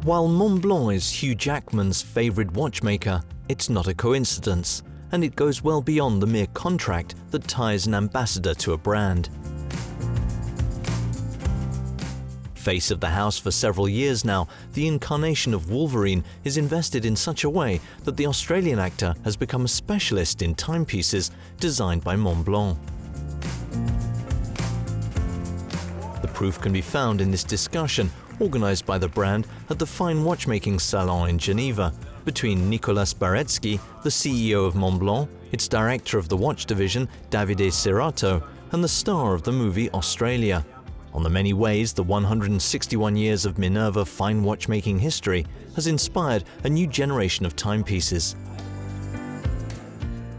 While Montblanc is Hugh Jackman's favorite watchmaker, it's not a coincidence, and it goes well beyond the mere contract that ties an ambassador to a brand. Face of the house for several years now, the incarnation of Wolverine is invested in such a way that the Australian actor has become a specialist in timepieces designed by Montblanc. The proof can be found in this discussion organized by the brand at the Fine Watchmaking Salon in Geneva between Nicolas Bareztki, the CEO of Montblanc, its director of the Watch Division Davide Cerrato, and the star of the movie Australia. On the many ways the 161 years of Minerva fine watchmaking history has inspired a new generation of timepieces.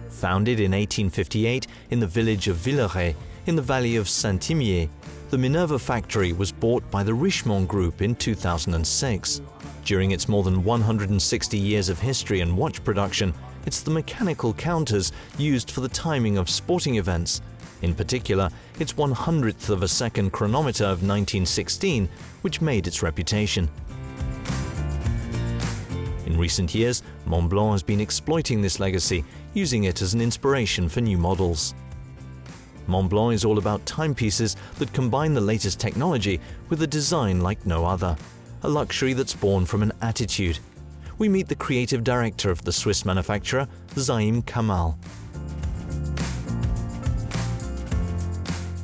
Founded in 1858 in the village of Villeret in the valley of Saint-Imier, the Minerva factory was bought by the Richemont Group in 2006. During its more than 160 years of history and watch production, it's the mechanical counters used for the timing of sporting events. In particular, its 100th of a second chronometer of 1916, which made its reputation. In recent years, Montblanc has been exploiting this legacy, using it as an inspiration for new models. Montblanc is all about timepieces that combine the latest technology with a design like no other, a luxury that's born from an attitude. We meet the creative director of the Swiss manufacturer, Zaim Kamal.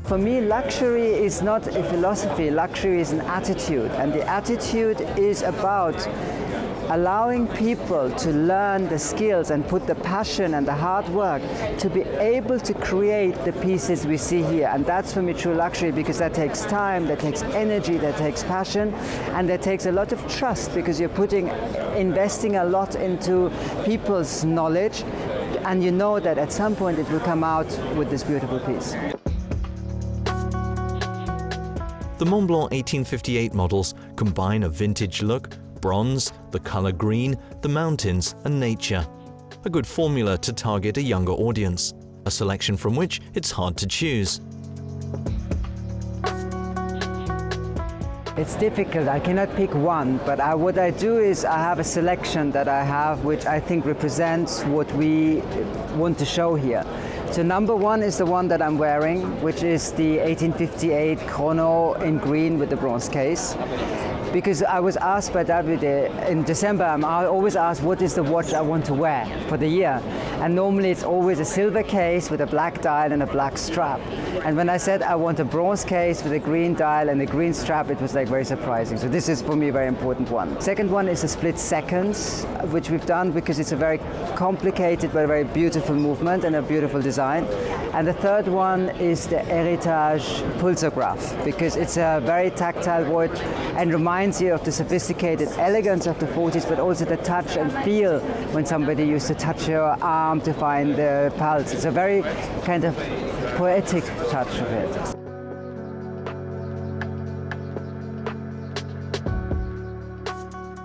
For me, luxury is not a philosophy, luxury is an attitude. And the attitude is about allowing people to learn the skills and put the passion and the hard work to be able to create the pieces we see here. And that's for me true luxury, because that takes time, that takes energy, that takes passion, and that takes a lot of trust, because you're investing a lot into people's knowledge, and you know that at some point it will come out with this beautiful piece. The Montblanc 1858 models combine a vintage look, bronze, the color green, the mountains, and nature. A good formula to target a younger audience, a selection from which it's hard to choose. It's difficult, I cannot pick one, but what I do is I have a selection that I have which I think represents what we want to show here. So number one is the one that I'm wearing, which is the 1858 chrono in green with the bronze case. Because I was asked by Davide in December, I always ask what is the watch I want to wear for the year. And normally it's always a silver case with a black dial and a black strap. And when I said I want a bronze case with a green dial and a green strap, it was like very surprising. So this is for me a very important one. Second one is a split seconds, which we've done because it's a very complicated but very beautiful movement and a beautiful design. And the third one is the Heritage pulsograph, because it's a very tactile watch and reminds you of the sophisticated elegance of the 40s, but also the touch and feel when somebody used to touch your arm to find the pulse. It's a very kind of poetic touch of it.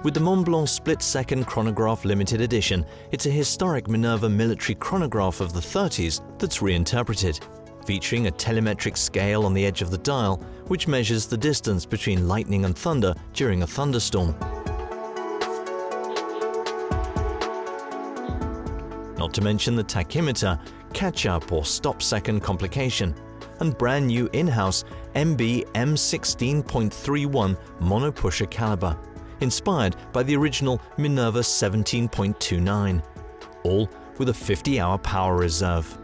With the Montblanc split-second chronograph limited edition, it's a historic Minerva military chronograph of the 30s that's reinterpreted, featuring a telemetric scale on the edge of the dial, which measures the distance between lightning and thunder during a thunderstorm. Not to mention the tachymeter, catch-up or stop-second complication, and brand new in-house MB M16.31 monopusher caliber, inspired by the original Minerva 17.29, all with a 50-hour power reserve.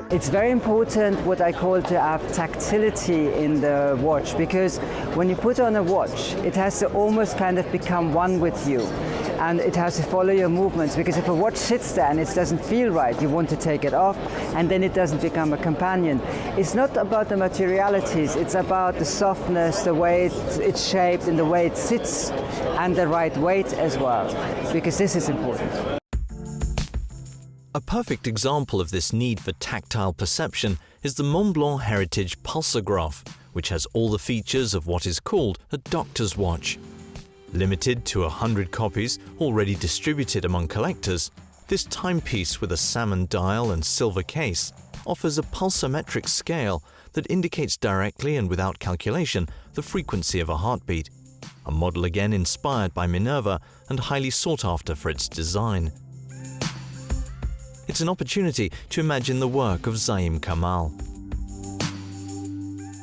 It's very important what I call to have tactility in the watch, because when you put on a watch, it has to almost kind of become one with you. And it has to follow your movements, because if a watch sits there and it doesn't feel right, you want to take it off, and then it doesn't become a companion. It's not about the materialities, it's about the softness, the way it's shaped and the way it sits, and the right weight as well, because this is important. A perfect example of this need for tactile perception is the Montblanc Heritage pulsograph, which has all the features of what is called a doctor's watch. Limited to 100 copies already distributed among collectors, this timepiece with a salmon dial and silver case offers a pulsometric scale that indicates directly and without calculation the frequency of a heartbeat. a model again inspired by Minerva and highly sought after for its design. It's an opportunity to imagine the work of Zaim Kamal.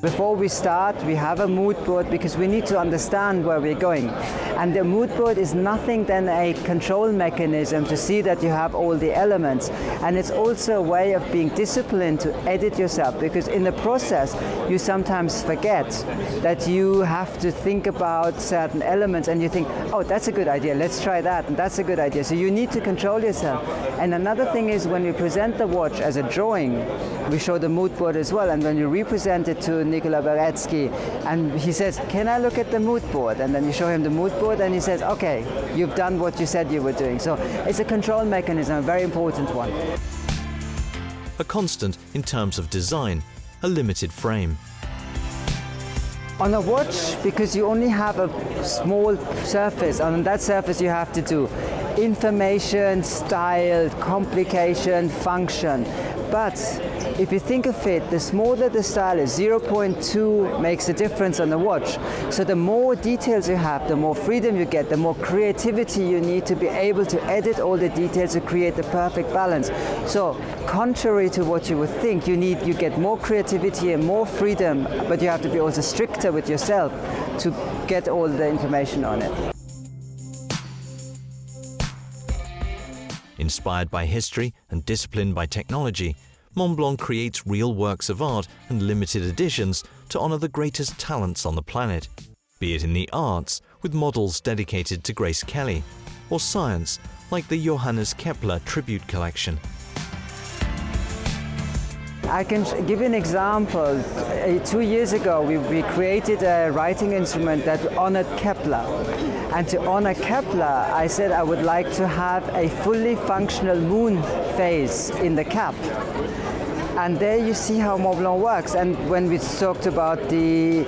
Before we start, we have a mood board because we need to understand where we're going. And the mood board is nothing than a control mechanism to see that you have all the elements. And it's also a way of being disciplined to edit yourself, because in the process, you sometimes forget that you have to think about certain elements and you think, oh, that's a good idea, let's try that, and that's a good idea. So you need to control yourself. And another thing is when we present the watch as a drawing, we show the mood board as well, and when you represent it to Nicolas Bareztki, and he says, can I look at the mood board? And then you show him the mood board and he says, okay, you've done what you said you were doing. So it's a control mechanism, a very important one. A constant in terms of design, a limited frame. On a watch, because you only have a small surface, on that surface you have to do information, style, complication, function. But if you think of it, the smaller the style is, 0.2 makes a difference on the watch. So the more details you have, the more freedom you get, the more creativity you need to be able to edit all the details to create the perfect balance. So contrary to what you would think, you get more creativity and more freedom, but you have to be also stricter with yourself to get all the information on it. Inspired by history and disciplined by technology, Montblanc creates real works of art and limited editions to honor the greatest talents on the planet, be it in the arts, with models dedicated to Grace Kelly, or science, like the Johannes Kepler tribute collection. I can give you an example. 2 years ago, we created a writing instrument that honored Kepler. And to honor Kepler, I said I would like to have a fully functional moon phase in the cap. And there you see how Montblanc works. And when we talked about the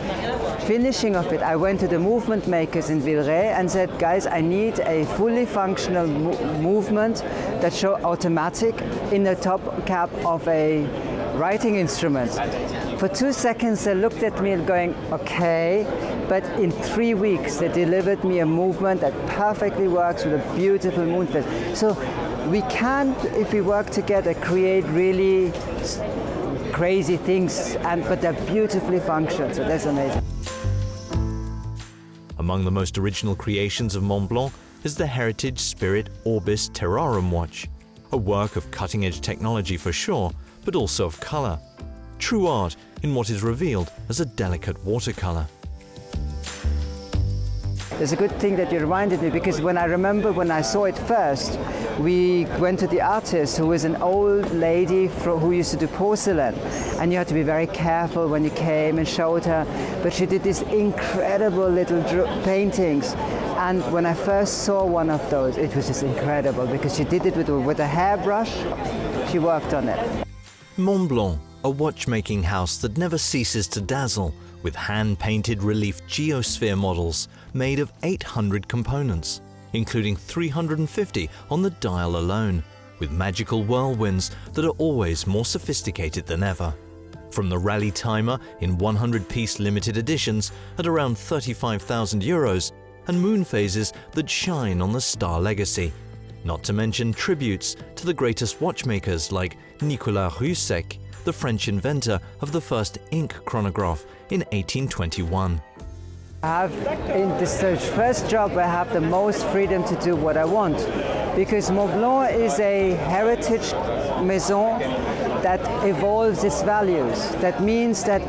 finishing of it, I went to the movement makers in Villeray and said, guys, I need a fully functional movement that show automatic in the top cap of a writing instrument. For 2 seconds they looked at me and going, okay, but in 3 weeks they delivered me a movement that perfectly works with a beautiful moon phase. So we can, if we work together, create really crazy things, but they're beautifully functional, so that's amazing. Among the most original creations of Montblanc is the heritage Spirit Orbis Terrarum watch, a work of cutting-edge technology for sure, but also of color. True art in what is revealed as a delicate watercolor. It's a good thing that you reminded me, because when I saw it first, we went to the artist, who is an old lady who used to do porcelain, and you had to be very careful when you came and showed her, but she did these incredible little paintings. And when I first saw one of those, it was just incredible, because she did it with a hairbrush. She worked on it. Montblanc, a watchmaking house that never ceases to dazzle, with hand-painted relief geosphere models made of 800 components, including 350 on the dial alone, with magical whirlwinds that are always more sophisticated than ever. From the rally timer in 100-piece limited editions at around 35,000 euros, and moon phases that shine on the star legacy, not to mention tributes to the greatest watchmakers like Nicolas Bareztki, the French inventor of the first ink chronograph in 1821. In this first job, I have the most freedom to do what I want, because Montblanc is a heritage maison that evolves its values. That means that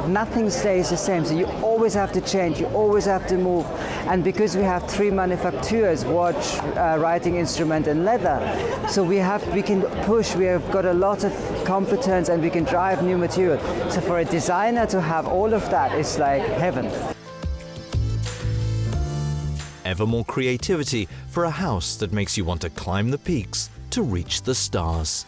nothing stays the same, so you always have to change, you always have to move. And because we have 3 manufacturers, watch, writing instrument and leather, so we can push, we have got a lot of competence and we can drive new material. So for a designer to have all of that is like heaven. Ever more creativity for a house that makes you want to climb the peaks to reach the stars.